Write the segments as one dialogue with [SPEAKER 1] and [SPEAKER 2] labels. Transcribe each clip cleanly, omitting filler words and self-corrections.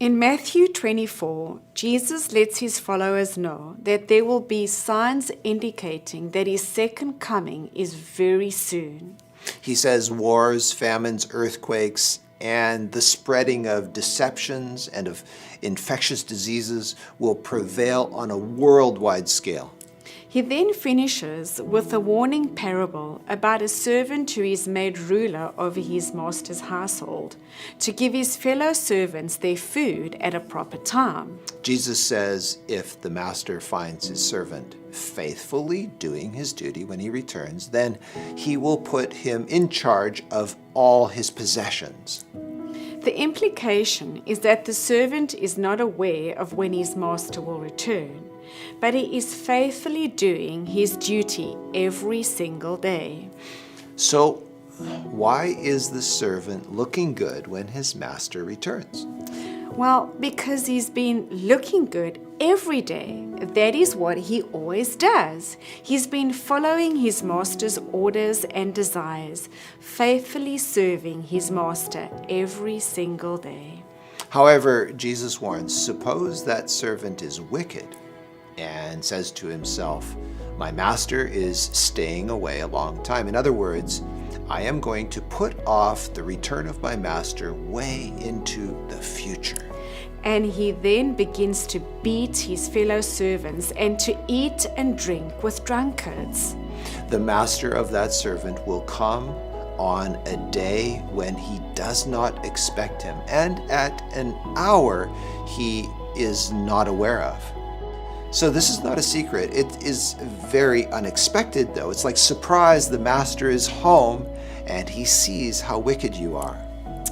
[SPEAKER 1] In Matthew 24, Jesus lets his followers know that there will be signs indicating that his second coming is very soon.
[SPEAKER 2] He says wars, famines, earthquakes, and the spreading of deceptions and of infectious diseases will prevail on a worldwide scale.
[SPEAKER 1] He then finishes with a warning parable about a servant who is made ruler over his master's household to give his fellow servants their food at a proper time.
[SPEAKER 2] Jesus says if the master finds his servant faithfully doing his duty when he returns, then he will put him in charge of all his possessions.
[SPEAKER 1] The implication is that the servant is not aware of when his master will return, but he is faithfully doing his duty every single day.
[SPEAKER 2] So, why is the servant looking good when his master returns?
[SPEAKER 1] Well, because he's been looking good every day. That is what he always does. He's been following his master's orders and desires, faithfully serving his master every single day.
[SPEAKER 2] However, Jesus warns, suppose that servant is wicked and says to himself, my master is staying away a long time. In other words, I am going to put off the return of my master way into the future.
[SPEAKER 1] And he then begins to beat his fellow servants and to eat and drink with drunkards.
[SPEAKER 2] The master of that servant will come on a day when he does not expect him, and at an hour he is not aware of. So this is not a secret. It is very unexpected, though. It's like surprise, the master is home and he sees how wicked you are.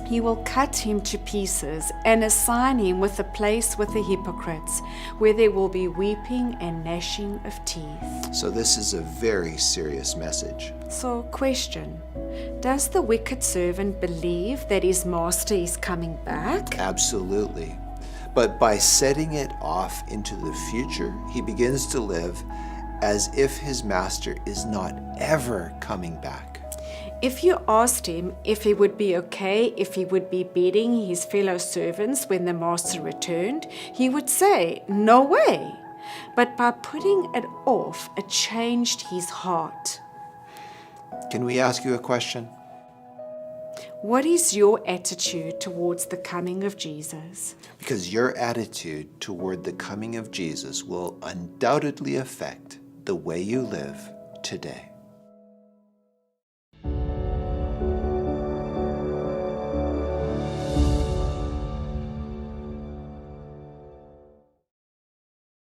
[SPEAKER 1] He will cut him to pieces and assign him with a place with the hypocrites, where there will be weeping and gnashing of teeth.
[SPEAKER 2] So this is a very serious message.
[SPEAKER 1] So, question, does the wicked servant believe that his master is coming back?
[SPEAKER 2] Absolutely. But by setting it off into the future, he begins to live as if his master is not ever coming back.
[SPEAKER 1] If you asked him if he would be okay if he would be beating his fellow servants when the master returned, he would say, no way. But by putting it off, it changed his heart.
[SPEAKER 2] Can we ask you a question?
[SPEAKER 1] What is your attitude towards the coming of Jesus?
[SPEAKER 2] Because your attitude toward the coming of Jesus will undoubtedly affect the way you live today.